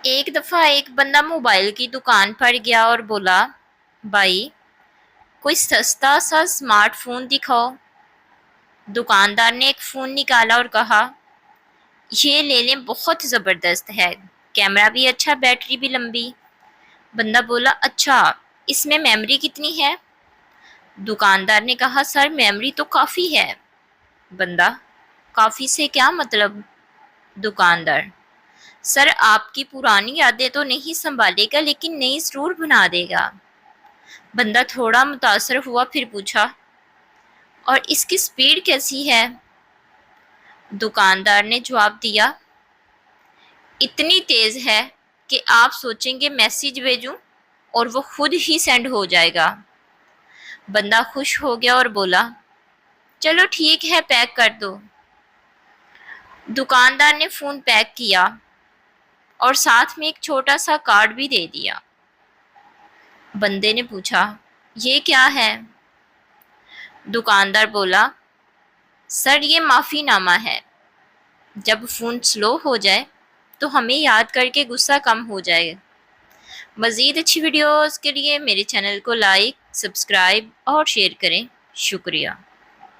ایک دفعہ ایک بندہ موبائل کی دکان پر گیا اور بولا، بھائی کوئی سستا سا اسمارٹ فون دکھاؤ۔ دکاندار نے ایک فون نکالا اور کہا، یہ لے لیں، بہت زبردست ہے، کیمرہ بھی اچھا، بیٹری بھی لمبی۔ بندہ بولا، اچھا اس میں میموری کتنی ہے؟ دکاندار نے کہا، سر میموری تو کافی ہے۔ بندہ، کافی سے کیا مطلب؟ دکاندار، سر آپ کی پرانی یادیں تو نہیں سنبھالے گا لیکن نئی ضرور بنا دے گا۔ بندہ تھوڑا متاثر ہوا، پھر پوچھا، اور اس کی سپیڈ کیسی ہے؟ دکاندار نے جواب دیا، اتنی تیز ہے کہ آپ سوچیں گے میسج بھیجوں اور وہ خود ہی سینڈ ہو جائے گا۔ بندہ خوش ہو گیا اور بولا، چلو ٹھیک ہے، پیک کر دو۔ دکاندار نے فون پیک کیا اور ساتھ میں ایک چھوٹا سا کارڈ بھی دے دیا۔ بندے نے پوچھا، یہ کیا ہے؟ دکاندار بولا، سر یہ معافی نامہ ہے، جب فون سلو ہو جائے تو ہمیں یاد کر کے غصہ کم ہو جائے۔ مزید اچھی ویڈیوز کے لیے میرے چینل کو لائک، سبسکرائب اور شیئر کریں۔ شکریہ۔